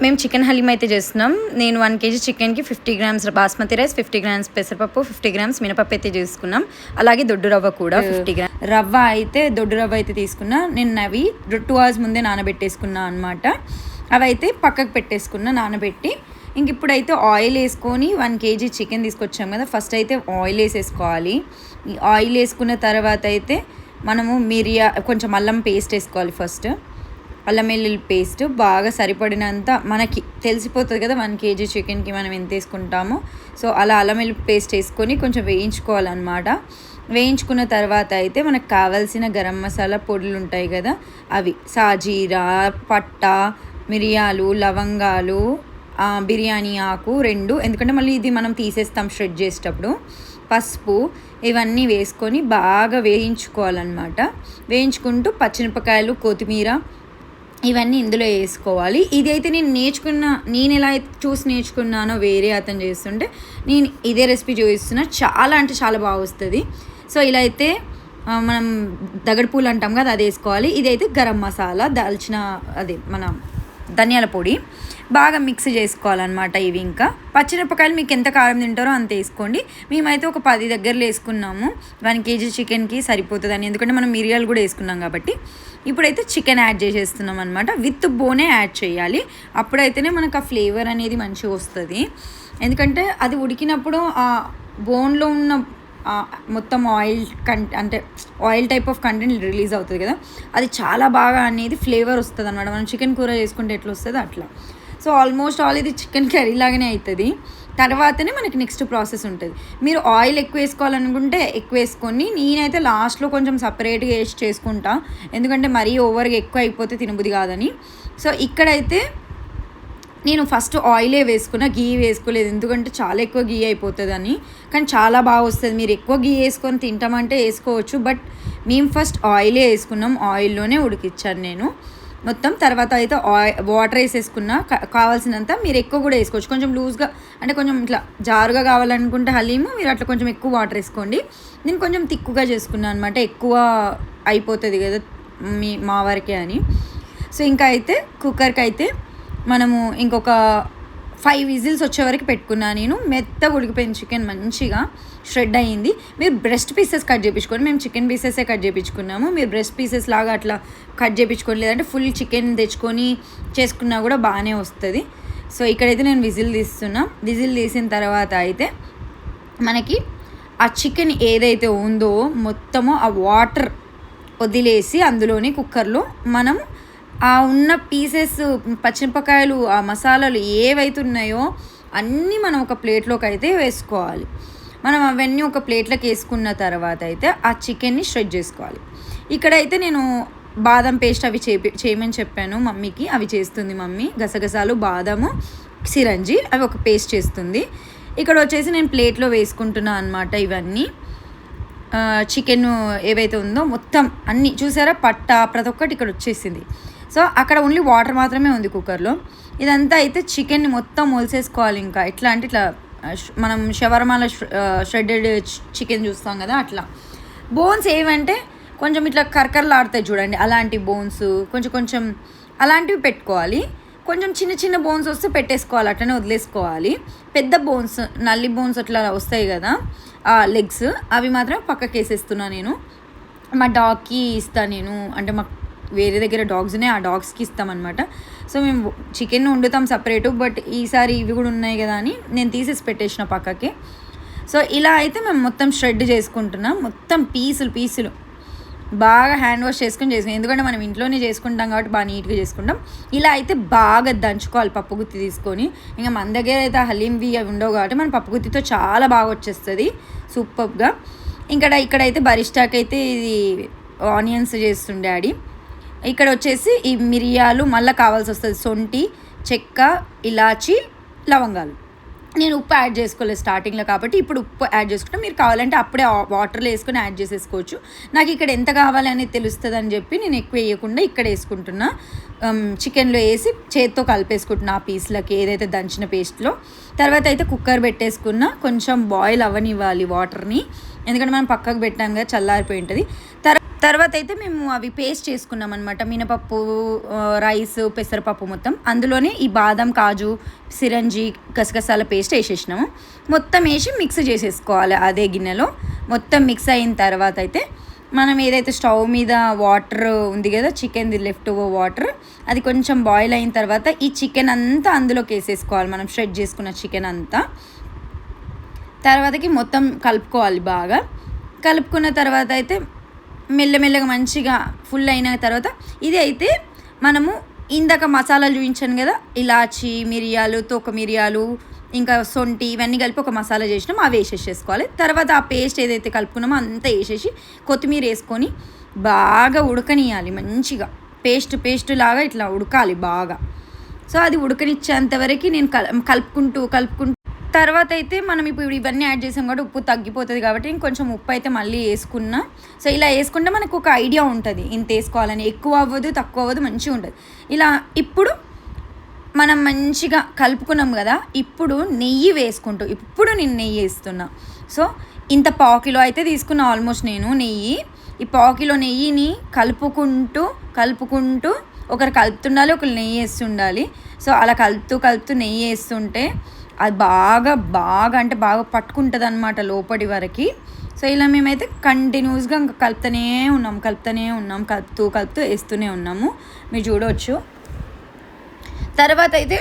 మేము చికెన్ హలీం అయితే చేస్తున్నాం. నేను 1 kg చికెన్కి 50 grams బాస్మతి రైస్, 50 grams పెసరపప్పు, 50 grams మినపప్పు అయితే చేసుకున్నాం. అలాగే దొడ్డు రవ్వ కూడా 50 grams రవ్వ అయితే దొడ్డు రవ్వ అయితే తీసుకున్నా. నేను అవి 2 hours ముందే నానబెట్టేసుకున్నా అనమాట. అవి అయితే పక్కకు పెట్టేసుకున్నా నానబెట్టి. ఇంక ఇప్పుడైతే ఆయిల్ వేసుకొని 1 kg చికెన్ తీసుకొచ్చాం కదా, ఫస్ట్ అయితే ఆయిల్ వేసేసుకోవాలి. ఈ ఆయిల్ వేసుకున్న తర్వాత అయితే మనము కొంచెం అల్లం పేస్ట్ వేసుకోవాలి. ఫస్ట్ అల్లం వెల్లుల్లి పేస్ట్ బాగా సరిపడినంత మనకి తెలిసిపోతుంది కదా 1 kg చికెన్కి మనం ఎంత వేసుకుంటామో. సో అలా అల్లం వెల్లుల్లి పేస్ట్ వేసుకొని కొంచెం వేయించుకోవాలన్నమాట. వేయించుకున్న తర్వాత అయితే మనకు కావాల్సిన గరం మసాలా పొడులు ఉంటాయి కదా, అవి సాజీరా, పట్ట, మిరియాలు, లవంగాలు, బిర్యానీ ఆకు 2, ఎందుకంటే మళ్ళీ ఇది మనం తీసేస్తాం షెడ్ చేసేటప్పుడు. పసుపు ఇవన్నీ వేసుకొని బాగా వేయించుకోవాలన్నమాట. వేయించుకుంటూ పచ్చిమిరపకాయలు, కొత్తిమీర ఇవన్నీ ఇందులో వేసుకోవాలి. ఇది అయితే నేను ఎలా అయితే చూసి నేర్చుకున్నానో, వేరే అతను చేస్తుంటే నేను ఇదే రెసిపీ చూపిస్తున్నా. చాలా అంటే చాలా బాగా వస్తుంది. సో ఇలా అయితే మనం దగడపూలు అంటాం కదా, అది వేసుకోవాలి. ఇదైతే గరం మసాలా, మన ధనియాల పొడి బాగా మిక్స్ చేసుకోవాలన్నమాట. ఇవి ఇంకా పచ్చిమిరపకాయలు మీకు ఎంత కారం తింటారో అంత వేసుకోండి. మేమైతే ఒక 10 దగ్గరలో వేసుకున్నాము. 1 kg చికెన్కి సరిపోతుందని, ఎందుకంటే మనం మిరియాలు కూడా వేసుకున్నాం కాబట్టి. ఇప్పుడైతే చికెన్ యాడ్ చేసేస్తున్నాం అనమాట. విత్ బోనే యాడ్ చేయాలి. అప్పుడైతేనే మనకు ఆ ఫ్లేవర్ అనేది మంచిగా వస్తుంది. ఎందుకంటే అది ఉడికినప్పుడు ఆ బోన్లో ఉన్న మొత్తం అంటే oil type of content release అవుతుంది కదా, అది చాలా బాగా అనేది ఫ్లేవర్ వస్తుంది అనమాట. మనం చికెన్ కూర చేసుకుంటే ఎట్లా వస్తుందో అట్లా. సో ఆల్మోస్ట్ ఆల్ ఇది చికెన్ కర్రీ లాగానే అవుతుంది. తర్వాతనే మనకి నెక్స్ట్ ప్రాసెస్ ఉంటుంది. మీరు ఆయిల్ ఎక్కువ వేసుకోవాలనుకుంటే ఎక్కువ వేసుకొని, నేనైతే లాస్ట్లో కొంచెం సపరేట్గా వేసి చేసుకుంటా, ఎందుకంటే మరీ ఓవర్గా ఎక్కువ అయిపోతే తినబుద్ధి కాదని. సో ఇక్కడైతే నేను ఫస్ట్ ఆయిలే వేసుకున్నా, గీ వేసుకోలేదు, ఎందుకంటే చాలా ఎక్కువ గీ అయిపోతుందని. కానీ చాలా బాగా వస్తుంది. మీరు ఎక్కువ గీ వేసుకొని తింటామంటే వేసుకోవచ్చు, బట్ మేము ఫస్ట్ ఆయిలే వేసుకున్నాం. ఆయిల్లోనే ఉడికిచ్చాను నేను మొత్తం. తర్వాత అయితే వాటర్ వేసేసుకున్నా కావాల్సినంత. మీరు ఎక్కువ కూడా వేసుకోవచ్చు, కొంచెం లూజ్గా అంటే కొంచెం ఇట్లా జారుగా కావాలనుకుంటే హలీము మీరు అట్లా కొంచెం ఎక్కువ వాటర్ వేసుకోండి. నేను కొంచెం తిక్కుగా చేసుకున్నాను అనమాట, ఎక్కువ అయిపోతుంది కదా మా వరకే అని. సో ఇంకా అయితే కుక్కర్కి అయితే మనము ఇంకొక 5 విజిల్స్ వచ్చే వరకు పెట్టుకున్నాను నేను. మెత్తగా ఉడికిపోయిన చికెన్ మంచిగా షెడ్ అయ్యింది. మీరు బ్రెస్ట్ పీసెస్ కట్ చేయించుకోండి. మేము చికెన్ పీసెసే కట్ చేయించుకున్నాము. మీరు బ్రెస్ట్ పీసెస్ లాగా అట్లా కట్ చేయించుకోండి, లేదంటే ఫుల్ చికెన్ తెచ్చుకొని చేసుకున్నా కూడా బాగానే వస్తుంది. సో ఇక్కడైతే నేను విజిల్ తీస్తున్నా. విజిల్ తీసిన తర్వాత అయితే మనకి ఆ చికెన్ ఏదైతే ఉందో మొత్తము ఆ వాటర్ వదిలేసి అందులోని కుక్కర్లో మనం ఆ ఉన్న పీసెస్, పచ్చిమిరపకాయలు, ఆ మసాలాలు ఏవైతే ఉన్నాయో అన్నీ మనం ఒక ప్లేట్లోకి అయితే వేసుకోవాలి. మనం అవన్నీ ఒక ప్లేట్లోకి వేసుకున్న తర్వాత అయితే ఆ చికెన్ని షెడ్ చేసుకోవాలి. ఇక్కడైతే నేను బాదం పేస్ట్ అవి చేయమని చెప్పాను మమ్మీకి, అవి చేస్తుంది మమ్మీ. గసగసాలు, బాదము, సిరంజి అవి ఒక పేస్ట్ చేస్తుంది. ఇక్కడ వచ్చేసి నేను ప్లేట్లో వేసుకుంటున్నాను అనమాట. ఇవన్నీ చికెన్ ఏవైతే ఉందో మొత్తం అన్నీ చూసారా, పట్ట ప్రతి ఒక్కటి ఇక్కడ వచ్చేసింది. సో అక్కడ ఓన్లీ వాటర్ మాత్రమే ఉంది కుక్కర్లో. ఇదంతా అయితే చికెన్ని మొత్తం మొలిసేసుకోవాలి. ఇంకా ఎట్లా అంటే ఇట్లా మనం షవర్మాలో షెడ్డెడ్ చికెన్ చూస్తాం కదా, అట్లా. బోన్స్ ఏవంటే కొంచెం ఇట్లా కరకరలాడుతాయి చూడండి, అలాంటి బోన్స్ కొంచెం అలాంటివి పెట్టుకోవాలి. కొంచెం చిన్న బోన్స్ వస్తే పెట్టేసుకోవాలి, అట్లనే వదిలేసుకోవాలి. పెద్ద బోన్స్, నల్లి బోన్స్ అట్లా వస్తాయి కదా లెగ్స్, అవి మాత్రం పక్కకి వేసేస్తున్నా నేను. మా డాగ్కి ఇస్తాను నేను, అంటే మాకు వేరే దగ్గర డాగ్స్ ఉన్నాయి, ఆ డాగ్స్కి ఇస్తామన్నమాట. సో మేము చికెన్ వండుతాం సపరేటు, బట్ ఈసారి ఇవి కూడా ఉన్నాయి కదా అని నేను తీసేసి పెట్టేసిన పక్కకి. సో ఇలా అయితే మేము మొత్తం షెడ్ చేసుకుంటున్నాం. మొత్తం పీసులు బాగా హ్యాండ్ వాష్ చేసుకుని ఎందుకంటే మనం ఇంట్లోనే చేసుకుంటాం కాబట్టి బాగా నీట్గా చేసుకుంటాం. ఇలా అయితే బాగా దంచుకోవాలి పప్పు గుత్తి తీసుకొని. ఇంకా మన దగ్గర అయితే హలీంవి అవి ఉండవు కాబట్టి మన పప్పు గుత్తితో చాలా బాగా వచ్చేస్తుంది సూపర్గా. ఇక్కడైతే బరిస్టాకి అయితే ఇది ఆనియన్స్ చేస్తుండే డాడీ. ఇక్కడ వచ్చేసి ఈ మిరియాలు మళ్ళీ కావాల్సి వస్తుంది, సొంటి, చెక్క, ఇలాచి, లవంగాలు. నేను ఉప్పు యాడ్ చేసుకోలేదు స్టార్టింగ్లో కాబట్టి ఇప్పుడు ఉప్పు యాడ్ చేసుకుంటాం. మీరు కావాలంటే అప్పుడే వాటర్లో వేసుకొని యాడ్ చేసేసుకోవచ్చు. నాకు ఇక్కడ ఎంత కావాలి అనేది తెలుస్తుంది అని చెప్పి నేను ఎక్కువ వేయకుండా ఇక్కడ వేసుకుంటున్నా. చికెన్లో వేసి చేత్తో కలిపేసుకుంటున్నా ఆ పీస్లకి ఏదైతే దంచిన పేస్ట్లో. తర్వాత అయితే కుక్కర్ పెట్టేసుకున్నా, కొంచెం బాయిల్ అవ్వనివ్వాలి వాటర్ని, ఎందుకంటే మనం పక్కకు పెట్టాం కదా చల్లారిపోయి ఉంటుంది. తర్వాత అయితే మేము అవి పేస్ట్ చేసుకున్నాం అనమాట. మినపప్పు, రైస్, పెసరపప్పు మొత్తం అందులోనే ఈ బాదం, కాజు, సిరంజి, గసగసాల పేస్ట్ వేసేసినాము. మొత్తం వేసి మిక్స్ చేసేసుకోవాలి అదే గిన్నెలో. మొత్తం మిక్స్ అయిన తర్వాత అయితే మనం ఏదైతే స్టవ్ మీద వాటర్ ఉంది కదా, చికెన్ది లెఫ్ట్ ఓవర్ వాటర్, అది కొంచెం బాయిల్ అయిన తర్వాత ఈ చికెన్ అంతా అందులోకి వేసేసుకోవాలి. మనం షెడ్ చేసుకున్న చికెన్ అంతా తర్వాతకి మొత్తం కలుపుకోవాలి. బాగా కలుపుకున్న తర్వాత అయితే మెల్లమెల్లగా మంచిగా ఫుల్ అయిన తర్వాత ఇది అయితే మనము ఇందాక మసాలాలు చూపించాను కదా, ఇలాచి, మిరియాలు, తోక మిరియాలు, ఇంకా సొంటి, ఇవన్నీ కలిపి ఒక మసాలా చేసినాము. అవి వేసేసుకోవాలి. తర్వాత ఆ పేస్ట్ ఏదైతే కలుపుకున్నామో అంతా వేసేసి కొత్తిమీర వేసుకొని బాగా ఉడకనియాలి. మంచిగా పేస్ట్ లాగా ఇట్లా ఉడకాలి బాగా. సో అది ఉడకనిచ్చేంతవరకు నేను కలుపుకుంటూ తర్వాత అయితే మనం ఇప్పుడు ఇవన్నీ యాడ్ చేసాం కాబట్టి ఉప్పు తగ్గిపోతుంది కాబట్టి ఇంకొంచెం ఉప్పు అయితే మళ్ళీ వేసుకున్నా. సో ఇలా వేసుకుంటే మనకు ఒక ఐడియా ఉంటుంది ఇంత వేసుకోవాలని. ఎక్కువ అవ్వదు, తక్కువ అవ్వదు, మంచిగా ఉంటుంది. ఇలా ఇప్పుడు మనం మంచిగా కలుపుకున్నాం కదా, ఇప్పుడు నెయ్యి వేసుకుంటూ ఇప్పుడు నేను నెయ్యి వేస్తున్నా. సో ఇంత పావు కిలో అయితే తీసుకున్నా ఆల్మోస్ట్ నేను నెయ్యి. ఈ పావు కిలో నెయ్యిని కలుపుకుంటూ ఒకరు కలుపుతుండాలి, ఒకరు నెయ్యి వేస్తుండాలి. సో అలా కలుపుతూ నెయ్యి వేస్తుంటే అది బాగా అంటే బాగా పట్టుకుంటుంది అనమాట లోపటి వరకు. సో ఇలా మేమైతే కంటిన్యూస్గా ఇంకా కలుపుతూనే ఉన్నాం, కలుపుతూ వేస్తూనే ఉన్నాము. మీరు చూడవచ్చు. తర్వాత అయితే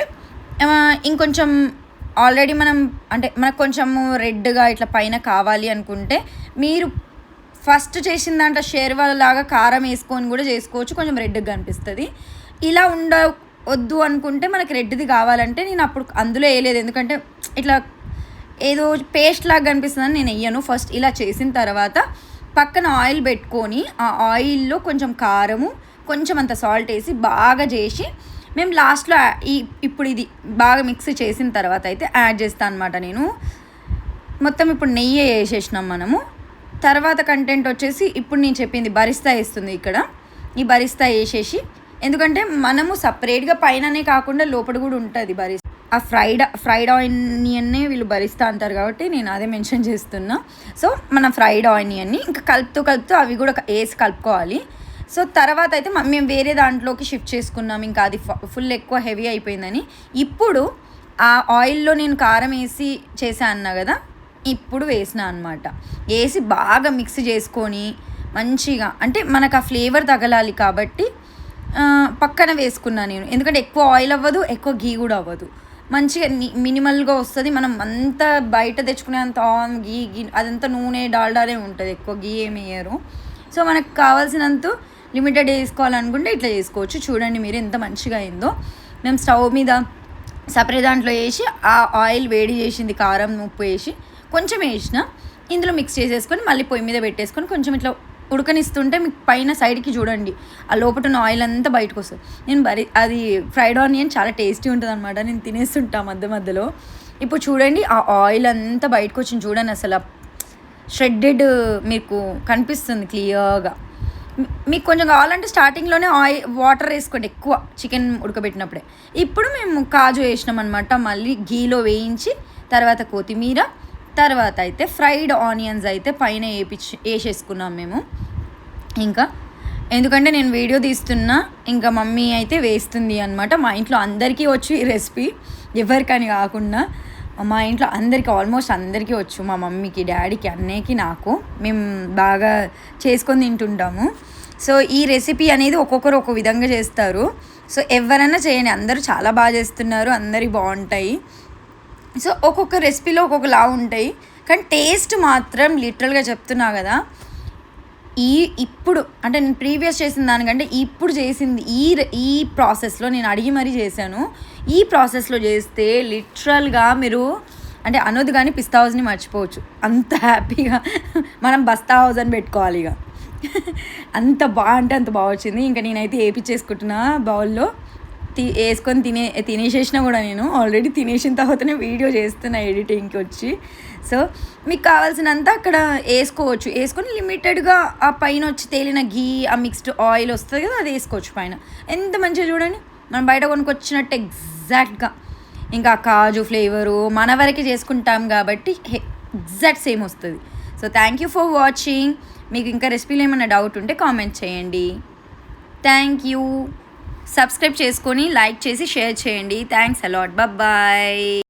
ఇంకొంచెం ఆల్రెడీ మనకు కొంచెము రెడ్గా ఇట్లా పైన కావాలి అనుకుంటే మీరు ఫస్ట్ చేసిన దాంట్లో షేర్వాలాగా కారం వేసుకొని కూడా చేసుకోవచ్చు, కొంచెం రెడ్గా కనిపిస్తుంది. ఇలా వద్దు అనుకుంటే మనకి రెడ్ది కావాలంటే నేను అప్పుడు అందులో వేయలేదు, ఎందుకంటే ఇట్లా ఏదో పేస్ట్ లాగా కనిపిస్తుందని నేను వేయను. ఫస్ట్ ఇలా చేసిన తర్వాత పక్కన ఆయిల్ పెట్టుకొని ఆ ఆయిల్లో కొంచెం కారము, కొంచెం అంత సాల్ట్ వేసి బాగా చేసి మేము లాస్ట్లో ఇప్పుడు ఇది బాగా మిక్స్ చేసిన తర్వాత అయితే యాడ్ చేస్తాను అనమాట నేను. మొత్తం ఇప్పుడు నెయ్యి వేసేసినాం మనము. తర్వాత కంటెంట్ వచ్చేసి ఇప్పుడు నేను చెప్పింది బరిస్తా వేస్తుంది ఇక్కడ. ఈ బరిస్తా వేసేసి, ఎందుకంటే మనము సపరేట్గా పైననే కాకుండా లోపల కూడా ఉంటుంది బరిస్తా. ఆ ఫ్రైడ్ ఆనియన్నే వీళ్ళు బరిస్తా అంటారు కాబట్టి నేను అదే మెన్షన్ చేస్తున్నా. సో మనం ఫ్రైడ్ ఆనియన్ని ఇంకా కలుపుతూ అవి కూడా వేసి కలుపుకోవాలి. సో తర్వాత అయితే మేము వేరే దాంట్లోకి షిఫ్ట్ చేసుకున్నాం, ఇంకా అది ఫుల్ ఎక్కువ హెవీ అయిపోయిందని. ఇప్పుడు ఆ ఆయిల్లో నేను కారం వేసి చేశాను అన్నా కదా, ఇప్పుడు వేసిన అనమాట. వేసి బాగా మిక్స్ చేసుకొని మంచిగా, అంటే మనకు ఆ ఫ్లేవర్ తగలాలి కాబట్టి పక్కన వేసుకున్నాను నేను. ఎందుకంటే ఎక్కువ ఆయిల్ అవ్వదు, ఎక్కువ గీ కూడా అవ్వదు, మంచిగా మినిమల్గా వస్తుంది. మనం అంతా బయట తెచ్చుకునేంత గీ అదంతా నూనె డాల్డానే ఉంటుంది, ఎక్కువ గీ ఏమి వేయరు. సో మనకు కావాల్సినంత లిమిటెడ్ వేసుకోవాలనుకుంటే ఇట్లా చేసుకోవచ్చు. చూడండి మీరు ఎంత మంచిగా అయిందో. మేము స్టవ్ మీద సపరేట్ దాంట్లో వేసి ఆ ఆయిల్ వేడి చేసింది, కారం, ఉప్పు వేసి కొంచెం వేసిన ఇందులో మిక్స్ చేసేసుకొని మళ్ళీ పొయ్యి మీద పెట్టేసుకొని కొంచెం ఇట్లా ఉడకనిస్తుంటే మీకు పైన సైడ్కి చూడండి ఆ లోపల ఉన్న ఆయిల్ అంతా బయటకు వస్తుంది. అది ఫ్రైడ్ ఆనియన్ చాలా టేస్టీ ఉంటుంది అనమాట. నేను తినేస్తుంటా మధ్యలో. ఇప్పుడు చూడండి ఆ ఆయిల్ అంతా బయటకు వచ్చింది చూడండి. అసలు షెడ్డెడ్ మీకు కనిపిస్తుంది క్లియర్గా. మీకు కొంచెం కావాలంటే స్టార్టింగ్లోనే వాటర్ వేసుకోండి ఎక్కువ చికెన్ ఉడకబెట్టినప్పుడే. ఇప్పుడు మేము కాజు వేసినాం అనమాట, మళ్ళీ గీలో వేయించి తర్వాత కొత్తిమీర, తర్వాత అయితే ఫ్రైడ్ ఆనియన్స్ అయితే పైన వేసేసుకున్నాం మేము. ఇంకా ఎందుకంటే నేను వీడియో తీస్తున్నా, ఇంకా మమ్మీ అయితే వేస్తుంది అనమాట. మా ఇంట్లో అందరికీ వచ్చు ఈ రెసిపీ, ఎవరికని కాకుండా మా ఇంట్లో అందరికీ ఆల్మోస్ట్ అందరికీ వచ్చు. మా మమ్మీకి, డాడీకి, అన్నయ్యకి, నాకు, మేము బాగా చేసుకొని తింటుంటాము. సో ఈ రెసిపీ అనేది ఒక్కొక్కరు ఒక్కో విధంగా చేస్తారు. సో ఎవరైనా చేయండి, అందరూ చాలా బాగా చేస్తున్నారు, అందరి బాగుంటాయి. సో ఒక్కొక్క రెసిపీలో ఒక్కొక్కలా ఉంటాయి, కానీ టేస్ట్ మాత్రం లిటరల్గా చెప్తున్నా కదా, ఇప్పుడు అంటే నేను ప్రీవియస్ చేసిన దానికంటే ఇప్పుడు చేసింది ఈ ప్రాసెస్లో నేను అడిగి మరీ చేశాను. ఈ ప్రాసెస్లో చేస్తే లిటరల్గా మీరు అంటే అనొద్దు కానీ పిస్తా హౌస్ని మర్చిపోవచ్చు, అంత హ్యాపీగా. మనం బస్తా హౌస్ అని పెట్టుకోవాలి ఇక, అంత బాగుంటే అంత బాగా వచ్చింది. ఇంకా నేనైతే వేపించేసుకుంటున్నా బౌల్లో వేసుకొని తినేసేసినా కూడా. నేను ఆల్రెడీ తినేసిన తర్వాతనే వీడియో చేస్తున్నా ఎడిటింగ్కి వచ్చి. సో మీకు కావాల్సినంత అక్కడ వేసుకోవచ్చు, వేసుకొని లిమిటెడ్గా ఆ పైన వచ్చి తేలిన గీ, ఆ మిక్స్డ్ ఆయిల్ వస్తుంది కదా, అది వేసుకోవచ్చు పైన. ఎంత మంచిగా చూడండి, మనం బయట కొనుక్కొచ్చినట్టు ఎగ్జాక్ట్గా. ఇంకా కాజు ఫ్లేవరు మన వరకే చేసుకుంటాం కాబట్టి ఎగ్జాక్ట్ సేమ్ వస్తుంది. So thank you for watching. మీకు ఇంకా రెసిపీలో ఏమైనా డౌట్ ఉంటే కామెంట్ చేయండి. Thank you. సబ్స్క్రైబ్ చేసుకొని లైక్ చేసి షేర్ చేయండి. Thanks a lot. బాయ్.